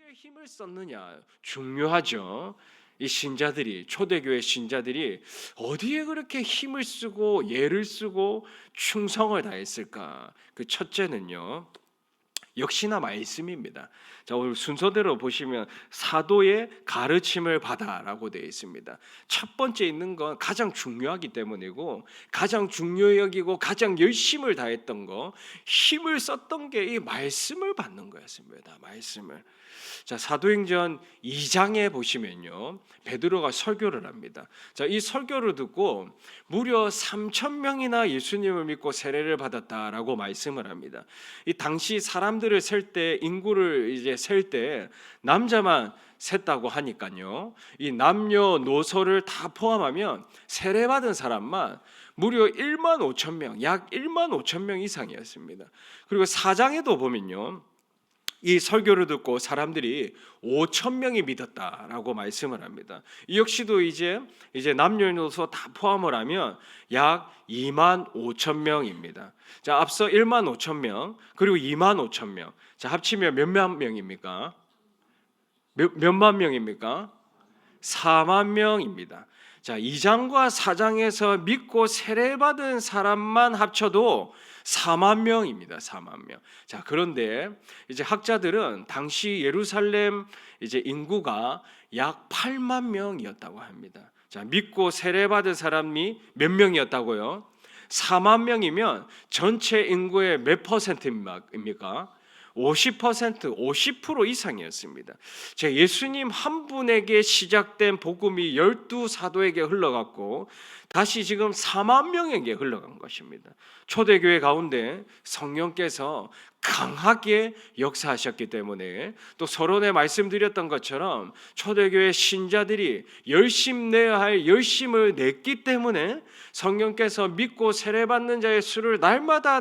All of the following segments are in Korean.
어디에 힘을 썼느냐 중요하죠. 이 신자들이 초대교회 신자들이 어디에 그렇게 힘을 쓰고 예를 쓰고 충성을 다했을까? 그 첫째는요. 역시나 말씀입니다. 자, 오늘 순서대로 보시면 사도의 가르침을 받아라고 되어 있습니다. 첫 번째 있는 건 가장 중요하기 때문이고 가장 중요히 여기고 가장 열심을 다했던 거, 힘을 썼던 게 이 말씀을 받는 거였습니다. 말씀을. 자, 사도행전 2장에 보시면요. 베드로가 설교를 합니다. 자, 이 설교를 듣고 무려 3천 명이나 예수님을 믿고 세례를 받았다라고 말씀을 합니다. 이 당시 사람들을 셀 때 인구를 이제 셀 때 남자만 셌다고 하니까요. 이 남녀노소를 다 포함하면 세례받은 사람만 무려 1만 5천 명, 약 1만 5천 명 이상이었습니다. 그리고 4장에도 보면요. 이 설교를 듣고 사람들이 5천 명이 믿었다라고 말씀을 합니다. 이 역시도 이제 남녀노소 다 포함을 하면 약 2만 5천 명입니다. 자, 앞서 1만 5천 명 그리고 2만 5천 명. 자, 합치면 몇만 명입니까? 몇만 명입니까? 4만 명입니다. 자, 2장과 4장에서 믿고 세례받은 사람만 합쳐도 4만 명입니다. 4만 명. 자, 그런데 이제 학자들은 당시 예루살렘 이제 인구가 약 8만 명이었다고 합니다. 자, 믿고 세례받은 사람이 몇 명이었다고요? 4만 명이면 전체 인구의 몇 퍼센트입니까? 50%, 50% 이상이었습니다. 제 예수님 한 분에게 시작된 복음이 12사도에게 흘러갔고 다시 지금 4만 명에게 흘러간 것입니다. 초대교회 가운데 성령께서 강하게 역사하셨기 때문에 또 서론에 말씀드렸던 것처럼 초대교회 신자들이 열심 내야 할 열심을 냈기 때문에 성령께서 믿고 세례받는 자의 수를 날마다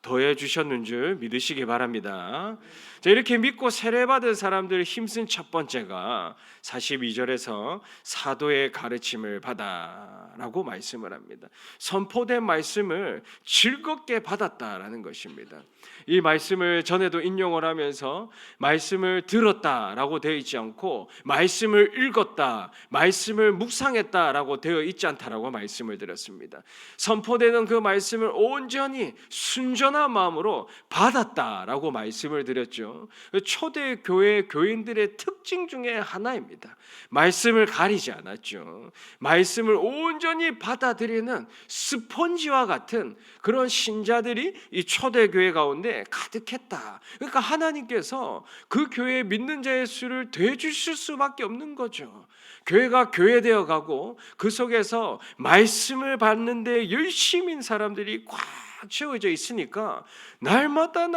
더해 주셨는 줄 믿으시기 바랍니다. 자, 이렇게 믿고 세례받은 사람들 힘쓴 첫 번째가 42절에서 사도의 가르침을 받아라고 말씀을 합니다. 선포된 말씀을 즐겁게 받았다라는 것입니다. 이 말씀을 전에도 인용을 하면서 말씀을 들었다라고 되어 있지 않고 말씀을 읽었다, 말씀을 묵상했다라고 되어 있지 않다라고 말씀을 드렸습니다. 선포되는 그 말씀을 온전히 순전한 마음으로 받았다라고 말씀을 드렸죠. 초대교회 교인들의 특징 중에 하나입니다. 말씀을 가리지 않았죠. 말씀을 온전히 받아들이는 스펀지와 같은 그런 신자들이 이 초대교회 가운데 가득했다. 그러니까 하나님께서 그 교회에 믿는 자의 수를 더해주실 수밖에 없는 거죠. 교회가 교회되어 가고 그 속에서 말씀을 받는데 열심인 사람들이 꽉 채워져 있으니까 날마다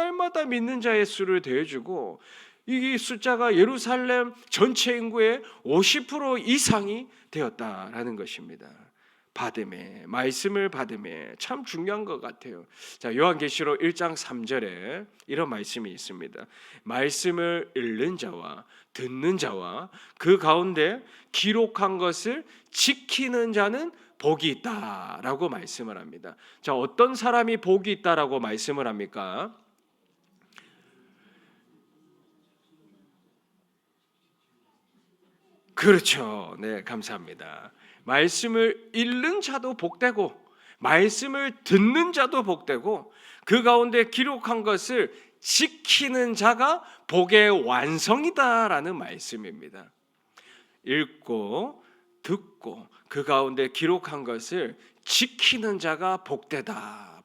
믿는 자의 수를 더해주고 이 숫자가 예루살렘 전체 인구의 50% 이상이 되었다라는 것입니다. 받음에, 말씀을 받음에 참 중요한 것 같아요. 자, 요한계시록 1장 3절에 이런 말씀이 있습니다. 말씀을 읽는 자와 듣는 자와 그 가운데 기록한 것을 지키는 자는 복이 있다라고 말씀을 합니다. 자, 어떤 사람이 복이 있다라고 말씀을 합니까? 그렇죠. 네, 감사합니다. 말씀을 읽는 자도 복되고 말씀을 듣는 자도 복되고 그 가운데 기록한 것을 지키는 자가 복의 완성이다라는 말씀입니다. 읽고 듣고 그 가운데 기록한 것을 지키는 자가 복되다.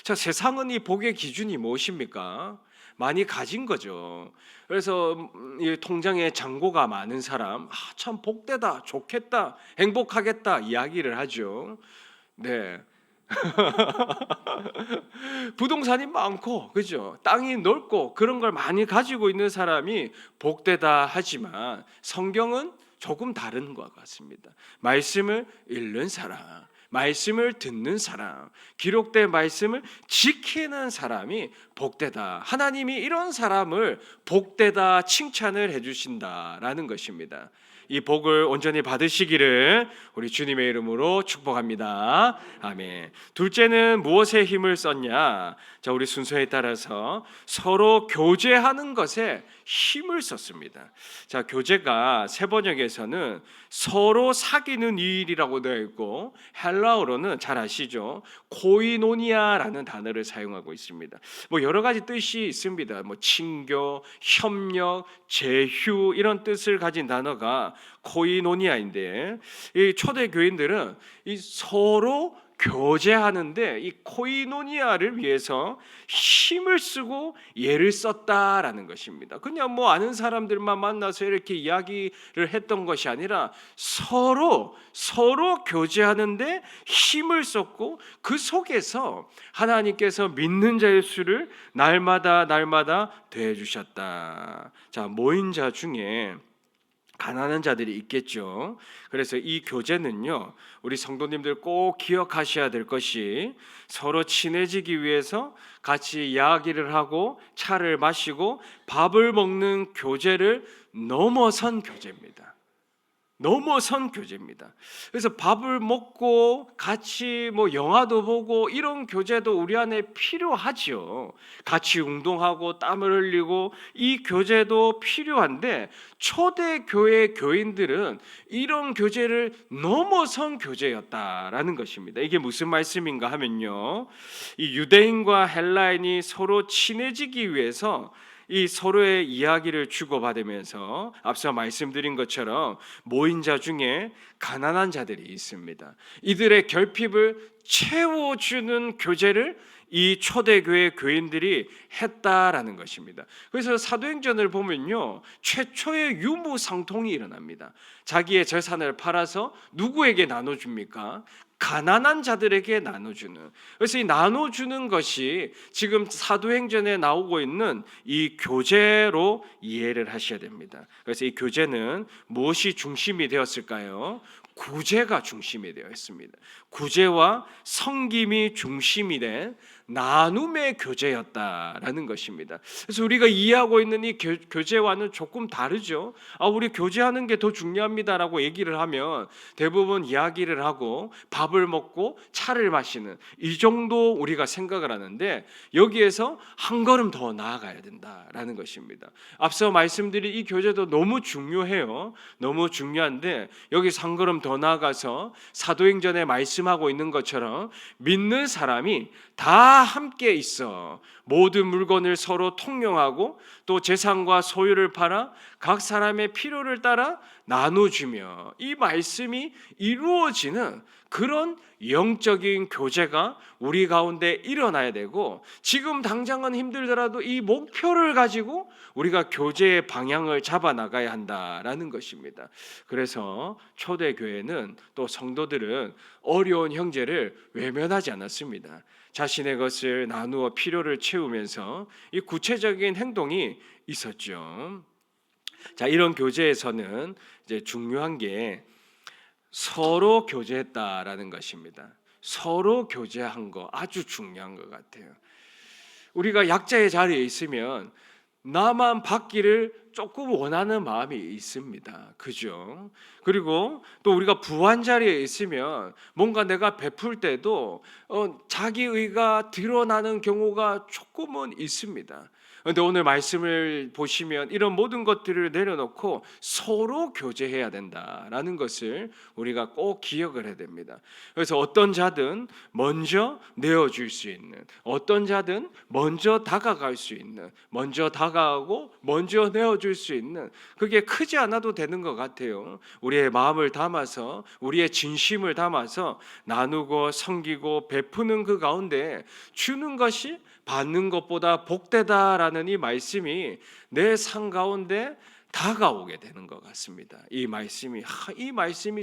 자, 세상은 이 복의 기준이 무엇입니까? 많이 가진 거죠. 그래서 이 통장에 잔고가 많은 사람, 참 복되다, 좋겠다, 행복하겠다 이야기를 하죠. 네. 부동산이 많고, 그죠? 땅이 넓고 그런 걸 많이 가지고 있는 사람이 복되다 하지만 성경은 조금 다른 것 같습니다. 말씀을 읽는 사람, 말씀을 듣는 사람, 기록된 말씀을 지키는 사람이 복되다. 하나님이 이런 사람을 복되다 칭찬을 해주신다라는 것입니다. 이 복을 온전히 받으시기를 우리 주님의 이름으로 축복합니다. 아멘. 둘째는 무엇에 힘을 썼냐? 자, 우리 순서에 따라서 서로 교제하는 것에 힘을 썼습니다. 자, 교재가 세 번역에서는 서로 사귀는 일이라고 되어 있고 헬라어로는 잘 아시죠? 코이노니아라는 단어를 사용하고 있습니다. 뭐 여러 가지 뜻이 있습니다. 뭐 친교, 협력, 제휴 이런 뜻을 가진 단어가 코이노니아인데 이 초대 교인들은 이 서로 교제하는데 이 코이노니아를 위해서 힘을 쓰고 애를 썼다라는 것입니다. 그냥 뭐 아는 사람들만 만나서 이렇게 이야기를 했던 것이 아니라 서로 교제하는데 힘을 썼고 그 속에서 하나님께서 믿는 자의 수를 날마다 더해 주셨다. 자, 모인 자 중에 가난한 자들이 있겠죠. 그래서 이 교제는요, 우리 성도님들 꼭 기억하셔야 될 것이 서로 친해지기 위해서 같이 이야기를 하고 차를 마시고 밥을 먹는 교제를 넘어선 교제입니다. 넘어선 교제입니다. 그래서 밥을 먹고 같이 뭐 영화도 보고 이런 교제도 우리 안에 필요하죠. 같이 운동하고 땀을 흘리고 이 교제도 필요한데 초대 교회 교인들은 이런 교제를 넘어선 교제였다라는 것입니다. 이게 무슨 말씀인가 하면요, 이 유대인과 헬라인이 서로 친해지기 위해서 이 서로의 이야기를 주고받으면서 앞서 말씀드린 것처럼 모인 자 중에 가난한 자들이 있습니다. 이들의 결핍을 채워주는 교제를 이 초대교회 교인들이 했다라는 것입니다. 그래서 사도행전을 보면요, 최초의 유무상통이 일어납니다. 자기의 재산을 팔아서 누구에게 나눠줍니까? 가난한 자들에게 나눠주는. 그래서 이 나눠주는 것이 지금 사도행전에 나오고 있는 이 교제로 이해를 하셔야 됩니다. 그래서 이 교제는 무엇이 중심이 되었을까요? 구제가 중심이 되어 있습니다. 구제와 섬김이 중심이 된 나눔의 교제였다라는 것입니다. 그래서 우리가 이해하고 있는 이 교제와는 조금 다르죠. 우리 교제하는 게 더 중요합니다라고 얘기를 하면 대부분 이야기를 하고 밥을 먹고 차를 마시는 이 정도 우리가 생각을 하는데 여기에서 한 걸음 더 나아가야 된다라는 것입니다. 앞서 말씀드린 이 교제도 너무 중요해요. 너무 중요한데 여기서 한 걸음 더 나아가서 사도행전에 말씀하고 있는 것처럼 믿는 사람이 다 함께 있어 모든 물건을 서로 통용하고 또 재산과 소유를 팔아 각 사람의 필요를 따라 나눠주며 이 말씀이 이루어지는 그런 영적인 교제가 우리 가운데 일어나야 되고 지금 당장은 힘들더라도 이 목표를 가지고 우리가 교제의 방향을 잡아 나가야 한다라는 것입니다. 그래서 초대교회는 또 성도들은 어려운 형제를 외면하지 않았습니다. 자신의 것을 나누어 필요를 채우면서 이 구체적인 행동이 있었죠. 자, 이런 교제에서는 이제 중요한 게 서로 교제했다라는 것입니다. 서로 교제한 거 아주 중요한 것 같아요. 우리가 약자의 자리에 있으면 나만 받기를 조금 원하는 마음이 있습니다. 그죠? 그리고 또 우리가 부한 자리에 있으면 뭔가 내가 베풀 때도 자기의가 드러나는 경우가 조금은 있습니다. 그런데 오늘 말씀을 보시면 이런 모든 것들을 내려놓고 서로 교제해야 된다라는 것을 우리가 꼭 기억을 해야 됩니다. 그래서 어떤 자든 먼저 내어줄 수 있는, 어떤 자든 먼저 다가갈 수 있는, 먼저 다가가고 먼저 내어줄 수 있는, 그게 크지 않아도 되는 것 같아요. 우리의 마음을 담아서 우리의 진심을 담아서 나누고 섬기고 베푸는 그 가운데 주는 것이 받는 것보다 복되다라는 이 말씀이 내 삶 가운데 다가오게 되는 것 같습니다. 이 말씀이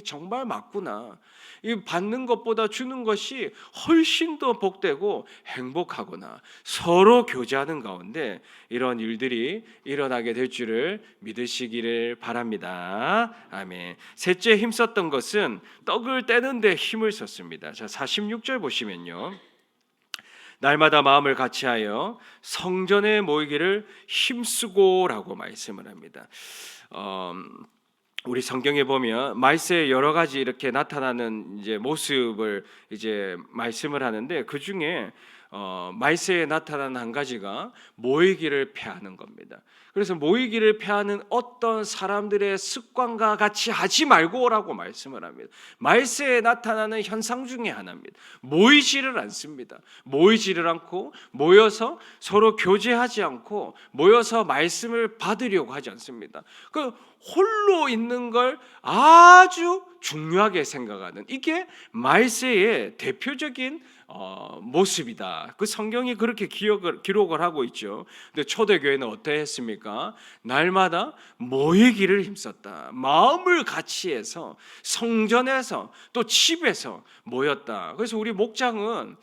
정말 맞구나. 이 받는 것보다 주는 것이 훨씬 더 복되고 행복하구나. 서로 교제하는 가운데 이런 일들이 일어나게 될 줄을 믿으시기를 바랍니다. 아멘. 셋째 힘썼던 것은 떡을 떼는데 힘을 썼습니다. 자, 46절 보시면요. 날마다 마음을 같이하여 성전에 모이기를 힘쓰고라고 말씀을 합니다. 우리 성경에 보면 말세에 여러 가지 이렇게 나타나는 이제 모습을 이제 말씀을 하는데 그 중에 말세에 나타나는 한 가지가 모이기를 패하는 겁니다. 그래서 모이기를 패하는 어떤 사람들의 습관과 같이 하지 말고라고 말씀을 합니다. 말세에 나타나는 현상 중에 하나입니다. 모이지를 않습니다. 모이지를 않고 모여서 서로 교제하지 않고 모여서 말씀을 받으려고 하지 않습니다. 그 홀로 있는 걸 아주 중요하게 생각하는, 이게 말세의 대표적인 모습이다. 그 성경이 그렇게 기록을 하고 있죠. 근데 초대교회는 어떠했습니까? 날마다 모이기를 힘썼다. 마음을 같이 해서 성전에서 또 집에서 모였다. 그래서 우리 목장은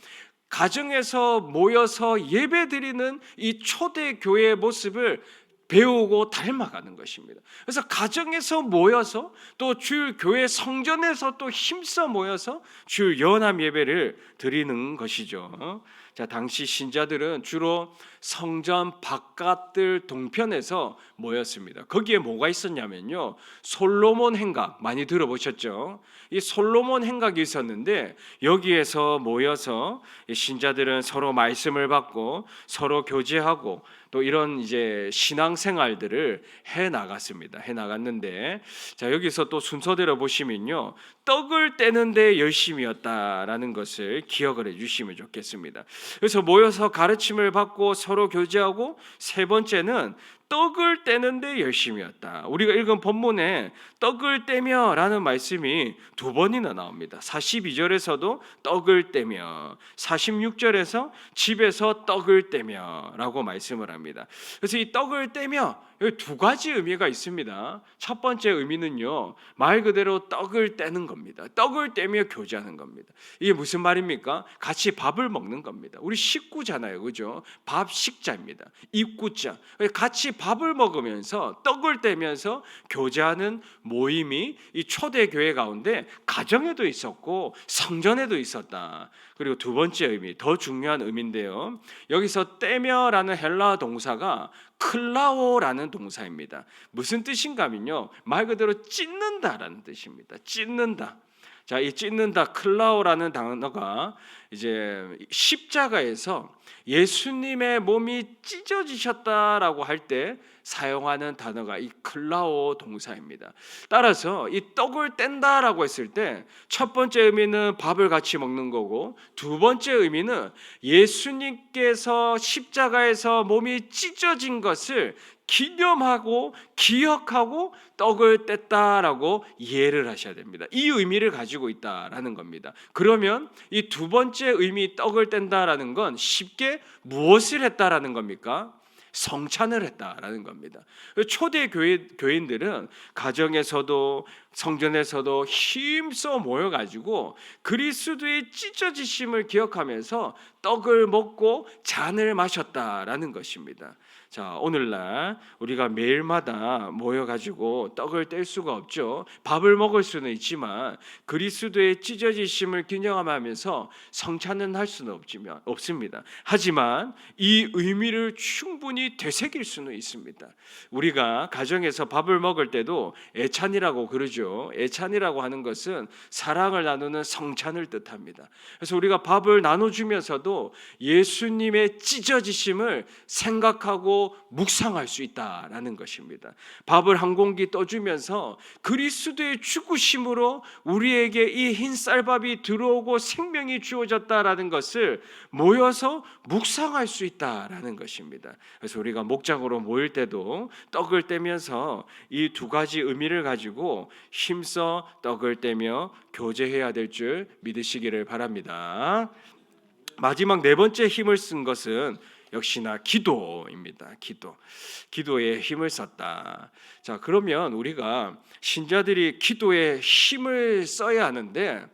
가정에서 모여서 예배드리는 이 초대교회의 모습을 배우고 닮아가는 것입니다. 그래서 가정에서 모여서 또 주일 교회 성전에서 또 힘써 모여서 주일 연합 예배를 드리는 것이죠. 자, 당시 신자들은 주로 성전 바깥들 동편에서 모였습니다. 거기에 뭐가 있었냐면요, 솔로몬 행각 많이 들어보셨죠? 이 솔로몬 행각이 있었는데 여기에서 모여서 신자들은 서로 말씀을 받고 서로 교제하고 또 이런 이제 신앙생활들을 해 나갔습니다. 해 나갔는데, 자, 여기서 또 순서대로 보시면요, 떡을 떼는데 열심이었다라는 것을 기억을 해주시면 좋겠습니다. 그래서 모여서 가르침을 받고 서로 교제하고, 세 번째는 떡을 떼는데 열심이었다. 우리가 읽은 본문에 떡을 떼며라는 말씀이 두 번이나 나옵니다. 42절에서도 떡을 떼며, 46절에서 집에서 떡을 떼며라고 말씀을 합니다. 그래서 이 떡을 떼며, 여기 두 가지 의미가 있습니다. 첫 번째 의미는요, 말 그대로 떡을 떼는 겁니다. 떡을 떼며 교제하는 겁니다. 이게 무슨 말입니까? 같이 밥을 먹는 겁니다. 우리 식구잖아요, 그죠? 밥 식자입니다. 입구자. 같이 밥을 먹으면서 떡을 떼면서 교제하는 모임이 이 초대교회 가운데 가정에도 있었고 성전에도 있었다. 그리고 두 번째 의미, 더 중요한 의미인데요, 여기서 떼며라는 헬라어 동사가 클라오라는 동사입니다. 무슨 뜻인가 하면요, 말 그대로 찢는다라는 뜻입니다. 찢는다. 자, 이 찢는다, 클라오라는 단어가 이제 십자가에서 예수님의 몸이 찢어지셨다라고 할 때 사용하는 단어가 이 클라오 동사입니다. 따라서 이 떡을 뗀다라고 했을 때 첫 번째 의미는 밥을 같이 먹는 거고, 두 번째 의미는 예수님께서 십자가에서 몸이 찢어진 것을 기념하고 기억하고 떡을 뗐다라고 이해를 하셔야 됩니다. 이 의미를 가지고 있다라는 겁니다. 그러면 이 두 번째 의미, 떡을 뗀다라는 건 쉽게 무엇을 했다라는 겁니까? 성찬을 했다라는 겁니다. 초대 교인들은 가정에서도 성전에서도 힘써 모여가지고 그리스도의 찢어지심을 기억하면서 떡을 먹고 잔을 마셨다라는 것입니다. 자, 오늘날 우리가 매일마다 모여가지고 떡을 뗄 수가 없죠. 밥을 먹을 수는 있지만 그리스도의 찢어지심을 기념하면서 성찬은 할 수는 없습니다. 하지만 이 의미를 충분히 되새길 수는 있습니다. 우리가 가정에서 밥을 먹을 때도 애찬이라고 그러죠. 애찬이라고 하는 것은 사랑을 나누는 성찬을 뜻합니다. 그래서 우리가 밥을 나눠주면서도 예수님의 찢어지심을 생각하고 묵상할 수 있다라는 것입니다. 밥을 한 공기 떠주면서 그리스도의 죽으심으로 우리에게 이 흰 쌀밥이 들어오고 생명이 주어졌다라는 것을 모여서 묵상할 수 있다라는 것입니다. 그래서 우리가 목장으로 모일 때도 떡을 떼면서 이 두 가지 의미를 가지고 힘써 떡을 떼며 교제해야 될 줄 믿으시기를 바랍니다. 마지막 네 번째 힘을 쓴 것은 역시나 기도입니다. 기도에 힘을 썼다. 자, 그러면 우리가 신자들이 기도에 힘을 써야 하는데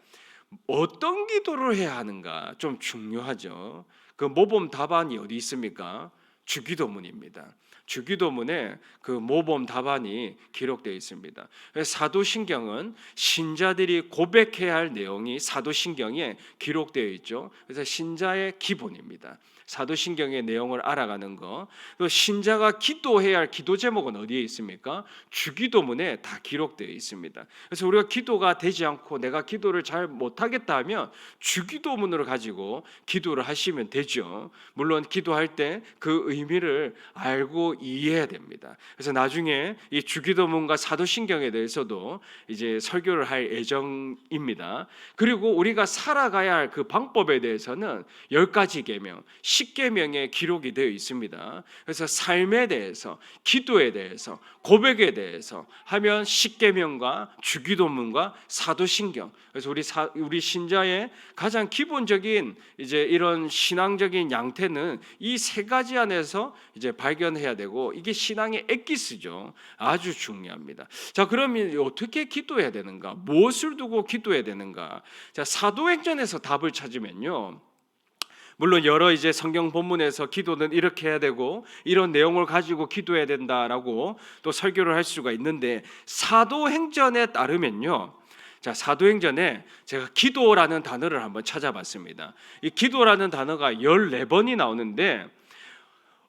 어떤 기도를 해야 하는가 좀 중요하죠. 그 모범 답안이 어디 있습니까? 주기도문입니다. 주기도문에 그 모범 답안이 기록되어 있습니다. 사도신경은 신자들이 고백해야 할 내용이 사도신경에 기록되어 있죠. 그래서 신자의 기본입니다. 사도신경의 내용을 알아가는 거. 또 신자가 기도해야 할 기도 제목은 어디에 있습니까? 주기도문에 다 기록되어 있습니다. 그래서 우리가 기도가 되지 않고 내가 기도를 잘 못하겠다 하면 주기도문을 가지고 기도를 하시면 되죠. 물론 기도할 때 그 의미를 알고 이해해야 됩니다. 그래서 나중에 이 주기도문과 사도신경에 대해서도 이제 설교를 할 예정입니다. 그리고 우리가 살아가야 할 그 방법에 대해서는 10가지 계명, 10계명에 기록이 되어 있습니다. 그래서 삶에 대해서, 기도에 대해서, 고백에 대해서 하면 10계명과 주기도문과 사도신경. 그래서 우리 신자의 가장 기본적인 이제 이런 신앙적인 양태는 이 세 가지 안에서 이제 발견해야 되고, 이게 신앙의 엑기스죠. 아주 중요합니다. 자, 그러면 어떻게 기도해야 되는가? 무엇을 두고 기도해야 되는가? 자, 사도행전에서 답을 찾으면요, 물론 여러 이제 성경 본문에서 기도는 이렇게 해야 되고 이런 내용을 가지고 기도해야 된다라고 또 설교를 할 수가 있는데, 사도행전에 따르면요, 자, 사도행전에 제가 기도라는 단어를 한번 찾아봤습니다. 이 기도라는 단어가 14번이 나오는데,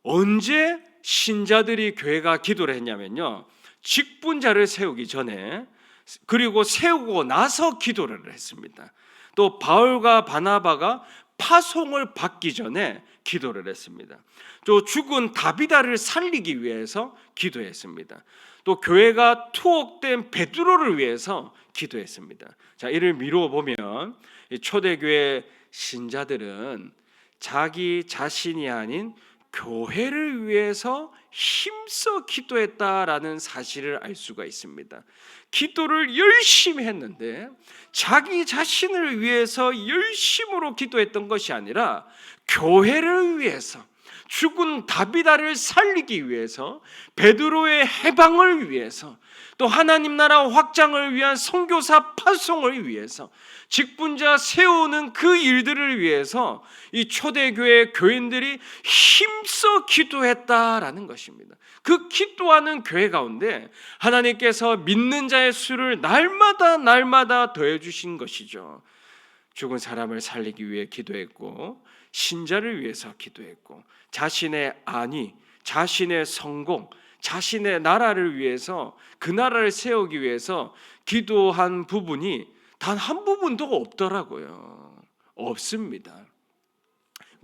언제 신자들이 교회가 기도를 했냐면요, 직분자를 세우기 전에, 그리고 세우고 나서 기도를 했습니다. 또 바울과 바나바가 파송을 받기 전에 기도를 했습니다. 또 죽은 다비다를 살리기 위해서 기도했습니다. 또 교회가 투옥된 베드로를 위해서 기도했습니다. 자, 이를 미루어 보면 초대교회 신자들은 자기 자신이 아닌 교회를 위해서 힘써 기도했다라는 사실을 알 수가 있습니다. 기도를 열심히 했는데 자기 자신을 위해서 열심으로 기도했던 것이 아니라 교회를 위해서, 죽은 다비다를 살리기 위해서, 베드로의 해방을 위해서, 또 하나님 나라 확장을 위한 선교사 파송을 위해서, 직분자 세우는 그 일들을 위해서 이 초대교회 교인들이 힘써 기도했다라는 것입니다. 그 기도하는 교회 가운데 하나님께서 믿는 자의 수를 날마다 더해 주신 것이죠. 죽은 사람을 살리기 위해 기도했고, 신자를 위해서 기도했고, 자신의 안위, 자신의 성공, 자신의 나라를 위해서, 그 나라를 세우기 위해서 기도한 부분이 단 한 부분도 없더라고요. 없습니다.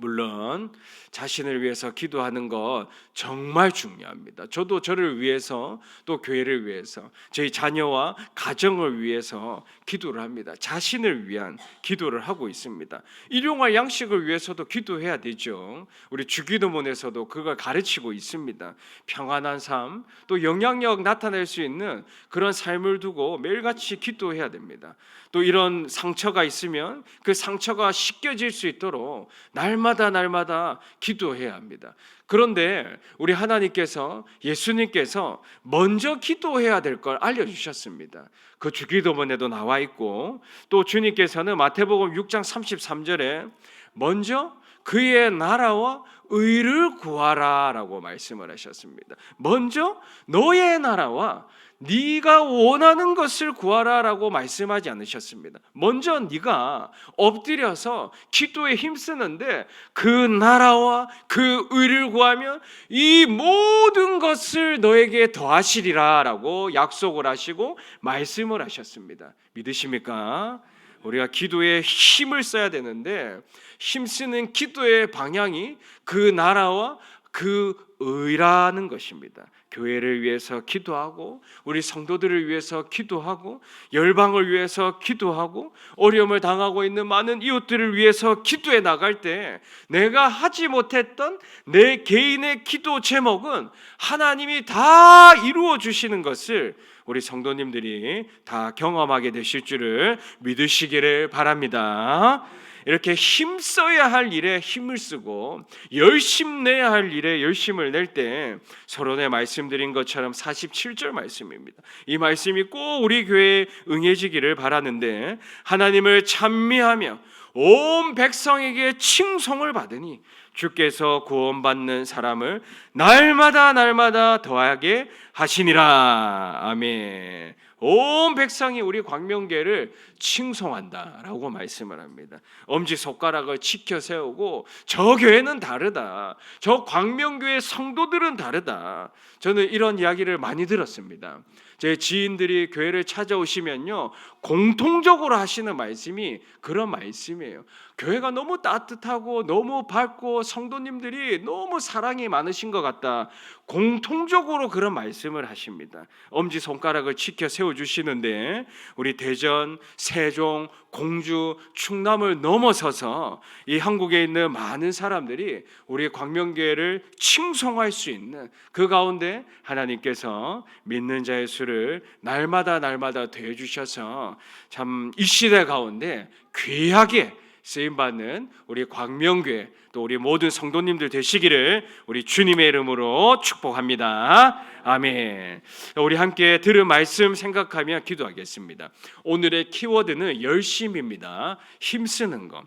물론 자신을 위해서 기도하는 것 정말 중요합니다. 저도 저를 위해서, 또 교회를 위해서, 저희 자녀와 가정을 위해서 기도를 합니다. 자신을 위한 기도를 하고 있습니다. 일용할 양식을 위해서도 기도해야 되죠. 우리 주기도문에서도 그걸 가르치고 있습니다. 평안한 삶, 또 영향력 나타낼 수 있는 그런 삶을 두고 매일같이 기도해야 됩니다. 또 이런 상처가 있으면 그 상처가 씻겨질 수 있도록 날마다 기도해야 합니다. 그런데 우리 하나님께서, 예수님께서 먼저 기도해야 될 걸 알려주셨습니다. 그 주기도문에도 나와 있고, 또 주님께서는 마태복음 6장 33절에 먼저 그의 나라와 의를 구하라 라고 말씀을 하셨습니다. 먼저 너의 나라와 네가 원하는 것을 구하라 라고 말씀하지 않으셨습니다. 먼저 네가 엎드려서 기도에 힘쓰는데 그 나라와 그 의를 구하면 이 모든 것을 너에게 더하시리라 라고 약속을 하시고 말씀을 하셨습니다. 믿으십니까? 우리가 기도에 힘을 써야 되는데, 힘쓰는 기도의 방향이 그 나라와 그 의라는 것입니다. 교회를 위해서 기도하고, 우리 성도들을 위해서 기도하고, 열방을 위해서 기도하고, 어려움을 당하고 있는 많은 이웃들을 위해서 기도해 나갈 때 내가 하지 못했던 내 개인의 기도 제목은 하나님이 다 이루어 주시는 것을 우리 성도님들이 다 경험하게 되실 줄을 믿으시기를 바랍니다. 이렇게 힘써야 할 일에 힘을 쓰고 열심 내야 할 일에 열심을 낼 때, 서론에 말씀드린 것처럼 47절 말씀입니다. 이 말씀이 꼭 우리 교회에 응해지기를 바라는데, 하나님을 찬미하며 온 백성에게 칭송을 받으니 주께서 구원받는 사람을 날마다 날마다 더하게 하시니라. 아멘. 온 백성이 우리 광명교회를 칭송한다라고 말씀을 합니다. 엄지손가락을 치켜 세우고 저 교회는 다르다, 저 광명교회 성도들은 다르다. 저는 이런 이야기를 많이 들었습니다. 제 지인들이 교회를 찾아오시면요, 공통적으로 하시는 말씀이 그런 말씀이에요. 교회가 너무 따뜻하고 너무 밝고 성도님들이 너무 사랑이 많으신 것 같다. 공통적으로 그런 말씀을 하십니다. 엄지손가락을 치켜 세워주시는데 우리 대전, 세종, 공주, 충남을 넘어서서 이 한국에 있는 많은 사람들이 우리 광명교회를 칭송할 수 있는 그 가운데 하나님께서 믿는 자의 수를 날마다 날마다 더해주셔서 참 이 시대 가운데 귀하게 쓰임받는 우리 광명교회 또 우리 모든 성도님들 되시기를 우리 주님의 이름으로 축복합니다. 아멘. 우리 함께 들은 말씀 생각하며 기도하겠습니다. 오늘의 키워드는 열심입니다. 힘쓰는 것.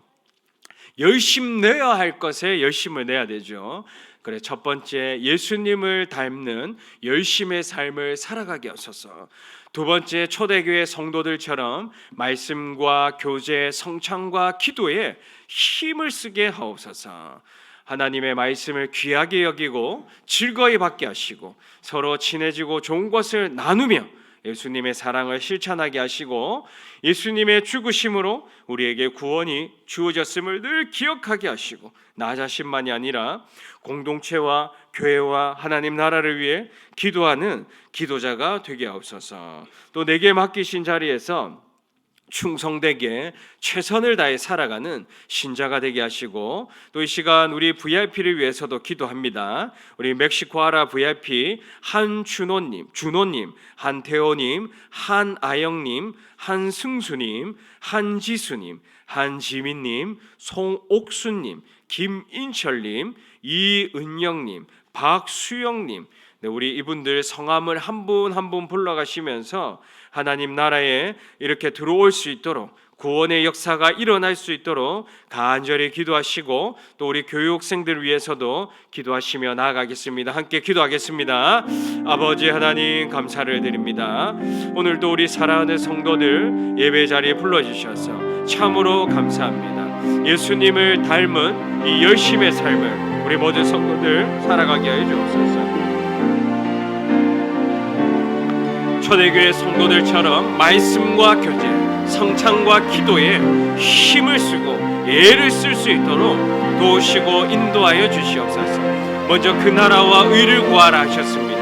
열심 내야 할 것에 열심을 내야 되죠. 그래, 첫 번째, 예수님을 닮는 열심의 삶을 살아가게 하소서. 두 번째, 초대교회 성도들처럼 말씀과 교제, 성찬과 기도에 힘을 쓰게 하옵소서. 하나님의 말씀을 귀하게 여기고 즐거이 받게 하시고 서로 친해지고 좋은 것을 나누며 예수님의 사랑을 실천하게 하시고 예수님의 죽으심으로 우리에게 구원이 주어졌음을 늘 기억하게 하시고 나 자신만이 아니라 공동체와 교회와 하나님 나라를 위해 기도하는 기도자가 되게 하옵소서. 또 내게 맡기신 자리에서 충성되게 최선을 다해 살아가는 신자가 되게 하시고 또 이 시간 우리 VIP를 위해서도 기도합니다. 우리 멕시코아라 VIP 한준호님, 준호님, 한태호님, 한아영님, 한승수님, 한지수님, 한지민님, 송옥수님, 김인철님, 이은영님, 박수영님, 우리 이분들 성함을 한 분 한 분 불러가시면서 하나님 나라에 이렇게 들어올 수 있도록 구원의 역사가 일어날 수 있도록 간절히 기도하시고 또 우리 교육생들 위해서도 기도하시며 나아가겠습니다. 함께 기도하겠습니다. 아버지 하나님 감사를 드립니다. 오늘도 우리 사랑하는 성도들 예배 자리에 불러주셔서 참으로 감사합니다. 예수님을 닮은 이 열심의 삶을 우리 모든 성도들 살아가게 해 주옵소서. 초대교회 성도들처럼 말씀과 교제, 성찬과 기도에 힘을 쓰고 애를 쓸 수 있도록 도우시고 인도하여 주시옵소서. 먼저 그 나라와 의를 구하라 하셨습니다.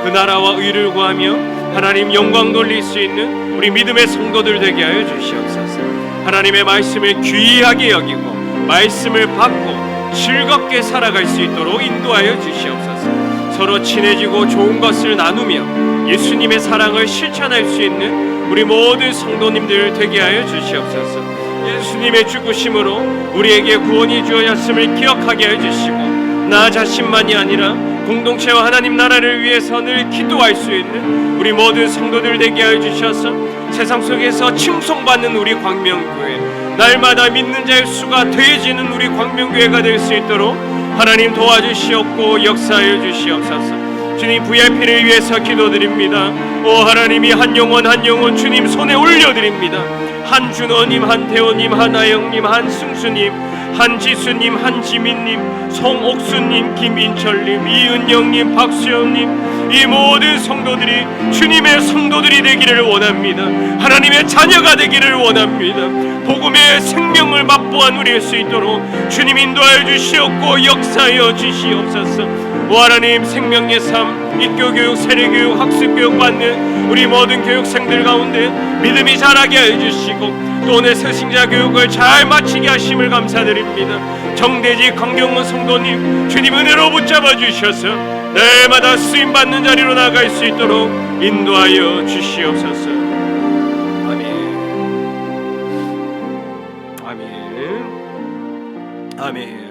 그 나라와 의를 구하며 하나님 영광 돌릴 수 있는 우리 믿음의 성도들 되게 하여 주시옵소서. 하나님의 말씀을 귀하게 여기고 말씀을 받고 즐겁게 살아갈 수 있도록 인도하여 주시옵소서. 서로 친해지고 좋은 것을 나누며 예수님의 사랑을 실천할 수 있는 우리 모든 성도님들 되게 하여 주시옵소서. 예수님의 죽으심으로 우리에게 구원이 주어졌음을 기억하게 해주시고 나 자신만이 아니라 공동체와 하나님 나라를 위해서 늘 기도할 수 있는 우리 모든 성도들 되게 하여 주셔서 세상 속에서 칭송받는 우리 광명교회, 날마다 믿는 자의 수가 더해지는 우리 광명교회가 될 수 있도록 하나님 도와주시옵고 역사하여 주시옵소서. 주님 VIP를 위해서 기도드립니다. 오 하나님이 한 영혼 한 영혼 주님 손에 올려드립니다. 한준호님, 한태호님, 한아영님, 한승수님, 한지수님, 한지민님, 송옥수님, 김인철님, 이은영님, 박수영님, 이 모든 성도들이 주님의 성도들이 되기를 원합니다. 하나님의 자녀가 되기를 원합니다. 복음의 생명을 맛보아 누릴 수 있도록 주님 인도하여 주시옵고 역사하여 주시옵소서. 오 하나님 생명의 삶, 입교교육, 세례교육, 학습교육 받는 우리 모든 교육생들 가운데 믿음이 자라게 해주시고 또 오늘 새신자 교육을 잘 마치게 하심을 감사드립니다. 정대지 강경원 성도님 주님 은혜로 붙잡아 주셔서 날마다 쓰임받는 자리로 나갈 수 있도록 인도하여 주시옵소서. 아멘. 아멘. 아멘.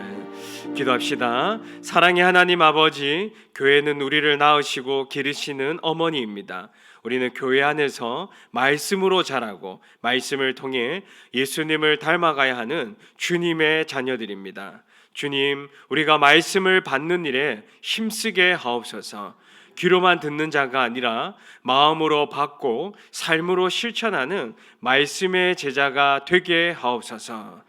기도합시다. 사랑의 하나님 아버지, 교회는 우리를 낳으시고 기르시는 어머니입니다. 우리는 교회 안에서 말씀으로 자라고 말씀을 통해 예수님을 닮아가야 하는 주님의 자녀들입니다. 주님, 우리가 말씀을 받는 일에 힘쓰게 하옵소서. 귀로만 듣는 자가 아니라 마음으로 받고 삶으로 실천하는 말씀의 제자가 되게 하옵소서.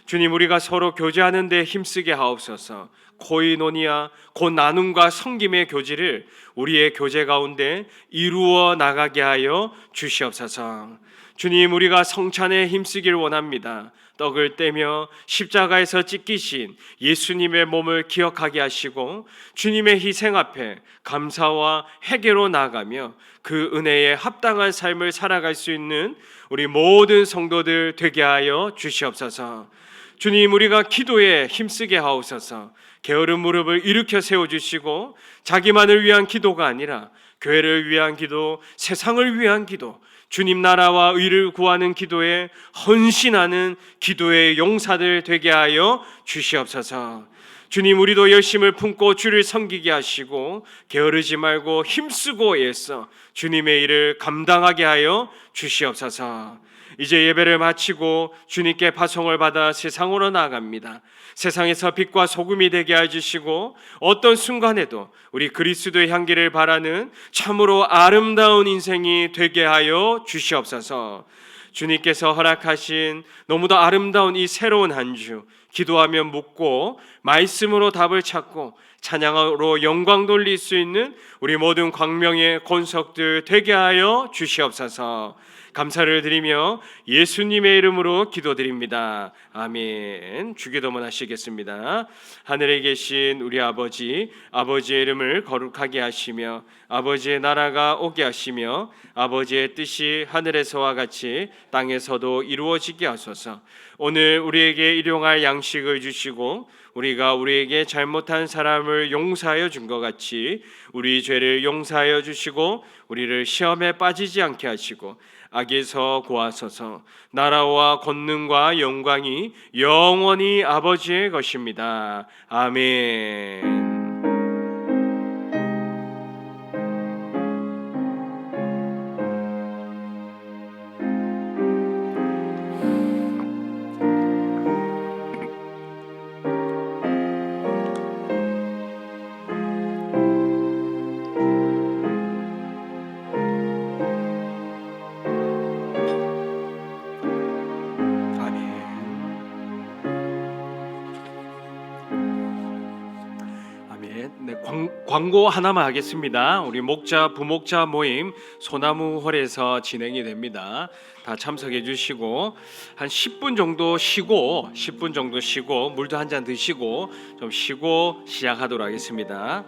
주님, 우리가 서로 교제하는 데 힘쓰게 하옵소서. 코이노니아, 곧 나눔과 섬김의 교제를 우리의 교제 가운데 이루어 나가게 하여 주시옵소서. 주님, 우리가 성찬에 힘쓰길 원합니다. 떡을 떼며 십자가에서 찢기신 예수님의 몸을 기억하게 하시고 주님의 희생 앞에 감사와 회개로 나아가며 그 은혜에 합당한 삶을 살아갈 수 있는 우리 모든 성도들 되게 하여 주시옵소서. 주님, 우리가 기도에 힘쓰게 하옵소서. 게으른 무릎을 일으켜 세워주시고 자기만을 위한 기도가 아니라 교회를 위한 기도, 세상을 위한 기도, 주님 나라와 의를 구하는 기도에 헌신하는 기도의 용사들 되게 하여 주시옵소서. 주님, 우리도 열심을 품고 주를 섬기게 하시고 게으르지 말고 힘쓰고 애써 주님의 일을 감당하게 하여 주시옵소서. 이제 예배를 마치고 주님께 파송을 받아 세상으로 나아갑니다. 세상에서 빛과 소금이 되게 해주시고 어떤 순간에도 우리 그리스도의 향기를 바라는 참으로 아름다운 인생이 되게 하여 주시옵소서. 주님께서 허락하신 너무도 아름다운 이 새로운 한 주, 기도하며 묻고 말씀으로 답을 찾고 찬양으로 영광 돌릴 수 있는 우리 모든 광명의 권석들 되게 하여 주시옵소서. 감사를 드리며 예수님의 이름으로 기도드립니다. 아멘. 주기도문 하시겠습니다. 하늘에 계신 우리 아버지, 아버지의 이름을 거룩하게 하시며 아버지의 나라가 오게 하시며 아버지의 뜻이 하늘에서와 같이 땅에서도 이루어지게 하소서. 오늘 우리에게 일용할 양식을 주시고 우리가 우리에게 잘못한 사람을 용서하여 준 것 같이 우리 죄를 용서하여 주시고 우리를 시험에 빠지지 않게 하시고 악에서 구하소서. 나라와 권능과 영광이 영원히 아버지의 것입니다. 아멘. 네, 광고 하나만 하겠습니다. 우리 목자 부목자 모임 소나무홀에서 진행이 됩니다. 다 참석해 주시고 한 10분 정도 쉬고 물도 한 잔 드시고 좀 쉬고 시작하도록 하겠습니다.